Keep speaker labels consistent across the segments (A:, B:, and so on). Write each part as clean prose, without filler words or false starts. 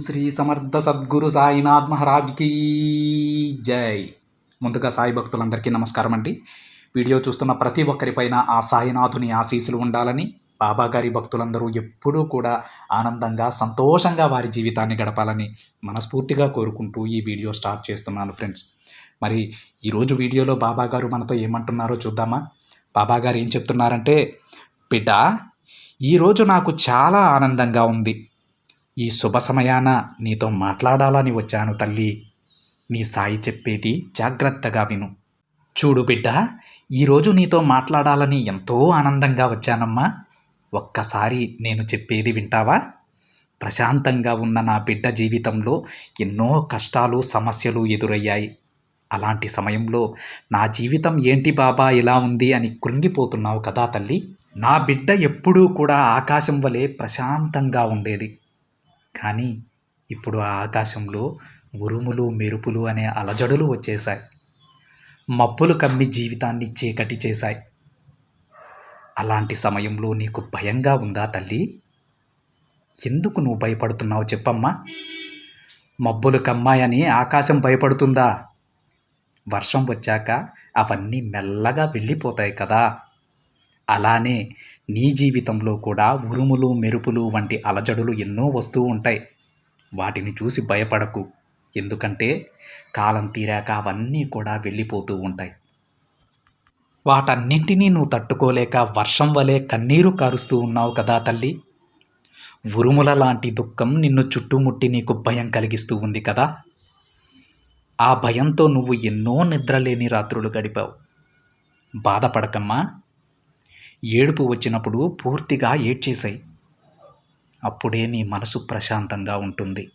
A: శ్రీ సమర్థ సద్గురు సాయినాథ్ మహారాజ్కి జై. ముందుగా సాయి భక్తులందరికీ నమస్కారం అండి. వీడియో చూస్తున్న ప్రతి ఒక్కరిపైన ఆ సాయినాథుని ఆశీస్సులు ఉండాలని, బాబాగారి భక్తులందరూ ఎప్పుడూ కూడా ఆనందంగా సంతోషంగా వారి జీవితాన్ని గడపాలని మనస్ఫూర్తిగా కోరుకుంటూ ఈ వీడియో స్టార్ట్ చేస్తున్నాను ఫ్రెండ్స్. మరి ఈరోజు వీడియోలో బాబాగారు మనతో ఏమంటున్నారో చూద్దామా. బాబాగారు ఏం చెప్తున్నారంటే, బిడ్డ, ఈరోజు నాకు చాలా ఆనందంగా ఉంది. ఈ శుభ సమయాన నీతో మాట్లాడాలని వచ్చాను తల్లి. నీ సాయి చెప్పేది జాగ్రత్తగా విను. చూడు బిడ్డ, ఈరోజు నీతో మాట్లాడాలని ఎంతో ఆనందంగా వచ్చానమ్మా. ఒక్కసారి నేను చెప్పేది వింటావా? ప్రశాంతంగా ఉన్న నా బిడ్డ జీవితంలో ఎన్నో కష్టాలు, సమస్యలు ఎదురయ్యాయి. అలాంటి సమయంలో నా జీవితం ఏంటి బాబా ఇలా ఉంది అని కృంగిపోతున్నావు కదా తల్లి. నా బిడ్డ ఎప్పుడూ కూడా ఆకాశం వలె ప్రశాంతంగా ఉండేది. కానీ ఇప్పుడు ఆ ఆకాశంలో ఉరుములు, మెరుపులు అనే అలజడులు వచ్చేశాయి. మబ్బులు కమ్మి జీవితాన్ని చీకటి చేశాయి. అలాంటి సమయంలో నీకు భయంగా ఉందా తల్లి? ఎందుకు నువ్వు భయపడుతున్నావు చెప్పమ్మా? మబ్బులు కమ్మాయని ఆకాశం భయపడుతుందా? వర్షం వచ్చాక అవన్నీ మెల్లగా వెళ్ళిపోతాయి కదా. అలానే నీ జీవితంలో కూడా ఉరుములు, మెరుపులు వంటి అలజడులు ఎన్నో వస్తూ ఉంటాయి. వాటిని చూసి భయపడకు. ఎందుకంటే కాలం తీరాక అవన్నీ కూడా వెళ్ళిపోతూ ఉంటాయి. వాటన్నింటినీ నువ్వు తట్టుకోలేక వర్షం వలె కన్నీరు కారుస్తూ ఉన్నావు కదా తల్లి. ఉరుముల లాంటి దుఃఖం నిన్ను చుట్టుముట్టి నీకు భయం కలిగిస్తూ ఉంది కదా. ఆ భయంతో నువ్వు ఎన్నో నిద్రలేని రాత్రులు గడిపావు. బాధపడకమ్మా. ఏడుపు వచ్చినప్పుడు పూర్తిగా ఏడ్చేశాయి. అప్పుడే నీ మనసు ప్రశాంతంగా ఉంటుంది.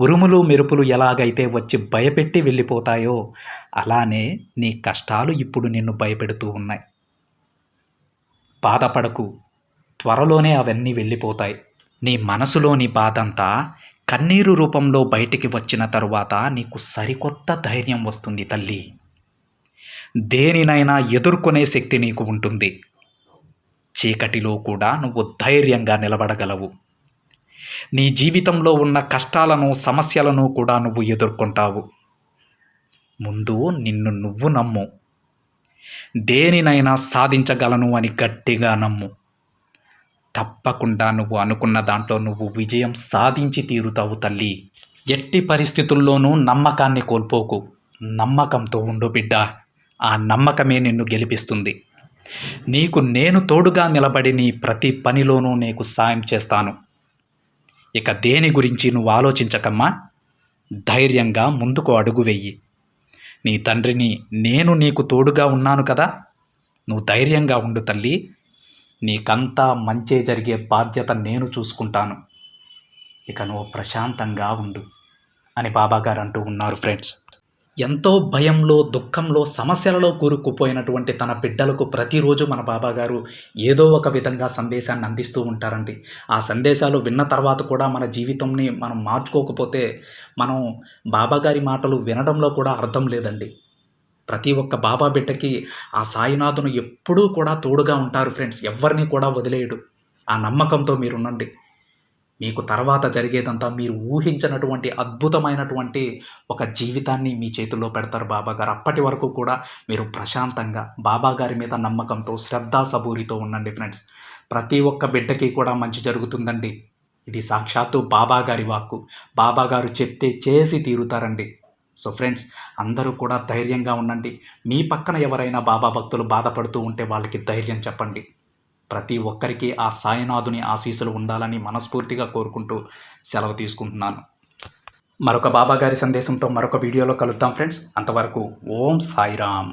A: ఉరుములు, మెరుపులు ఎలాగైతే వచ్చి భయపెట్టి వెళ్ళిపోతాయో అలానే నీ కష్టాలు ఇప్పుడు నిన్ను భయపెడుతూ ఉన్నాయి. బాధపడకు, త్వరలోనే అవన్నీ వెళ్ళిపోతాయి. నీ మనసులోని బాధంతా కన్నీరు రూపంలో బయటికి వచ్చిన తరువాత నీకు సరికొత్త ధైర్యం వస్తుంది తల్లి. దేనినైనా ఎదుర్కొనే శక్తి నీకు ఉంటుంది. చీకటిలో కూడా నువ్వు ధైర్యంగా నిలబడగలవు. నీ జీవితంలో ఉన్న కష్టాలను, సమస్యలను కూడా నువ్వు ఎదుర్కొంటావు. ముందు నిన్ను నువ్వు నమ్ము. దేనినైనా సాధించగలను అని గట్టిగా నమ్ము. తప్పకుండా నువ్వు అనుకున్న దాంట్లో నువ్వు విజయం సాధించి తీరుతావు తల్లి. ఎట్టి పరిస్థితుల్లోనూ నమ్మకాన్ని కోల్పోకు. నమ్మకంతో ఉండు బిడ్డ. ఆ నమ్మకమే నిన్ను గెలిపిస్తుంది. నీకు నేను తోడుగా నిలబడి నీ ప్రతి పనిలోనూ నీకు సాయం చేస్తాను. ఇక దేని గురించి నువ్వు ఆలోచించకమ్మా. ధైర్యంగా ముందుకు అడుగు వెయ్యి. నీ తండ్రిని నేను నీకు తోడుగా ఉన్నాను కదా. నువ్వు ధైర్యంగా ఉండు తల్లి. నీకంతా మంచే జరిగే బాధ్యత నేను చూసుకుంటాను. ఇక నువ్వు ప్రశాంతంగా ఉండు అని బాబాగారు అంటూ ఉన్నారు ఫ్రెండ్స్. ఎంతో భయంలో, దుఃఖంలో, సమస్యలలో కూరుకుపోయినటువంటి తన బిడ్డలకు ప్రతిరోజు మన బాబాగారు ఏదో ఒక విధంగా సందేశాన్ని అందిస్తూ ఉంటారండి. ఆ సందేశాలు విన్న తర్వాత కూడా మన జీవితంని మనం మార్చుకోకపోతే మనం బాబాగారి మాటలు వినడంలో కూడా అర్థం లేదండి. ప్రతి ఒక్క బాబా బిడ్డకి ఆ సాయినాథును ఎప్పుడూ కూడా తోడుగా ఉంటారు ఫ్రెండ్స్. ఎవరిని కూడా వదిలేయడు. ఆ నమ్మకంతో మీరుండండి. మీకు తర్వాత జరిగేదంతా మీరు ఊహించినటువంటి అద్భుతమైనటువంటి ఒక జీవితాన్ని మీ చేతుల్లో పెడతారు బాబాగారు. అప్పటి వరకు కూడా మీరు ప్రశాంతంగా బాబాగారి మీద నమ్మకంతో, శ్రద్ధా సబూరితో ఉండండి ఫ్రెండ్స్. ప్రతి ఒక్క బిడ్డకి కూడా మంచి జరుగుతుందండి. ఇది సాక్షాత్తు బాబాగారి వాక్కు. బాబాగారు చెప్తే చేసి తీరుతారండి. సో ఫ్రెండ్స్, అందరూ కూడా ధైర్యంగా ఉండండి. మీ పక్కన ఎవరైనా బాబా భక్తులు బాధపడుతూ ఉంటే వాళ్ళకి ధైర్యం చెప్పండి. ప్రతి ఒక్కరికి ఆ సాయినాథుని ఆశీస్సులు ఉండాలని మనస్ఫూర్తిగా కోరుకుంటూ సెలవు తీసుకుంటున్నాను. మరొక బాబాగారి సందేశంతో మరొక వీడియోలో కలుద్దాం ఫ్రెండ్స్. అంతవరకు ఓం సాయిరామ్.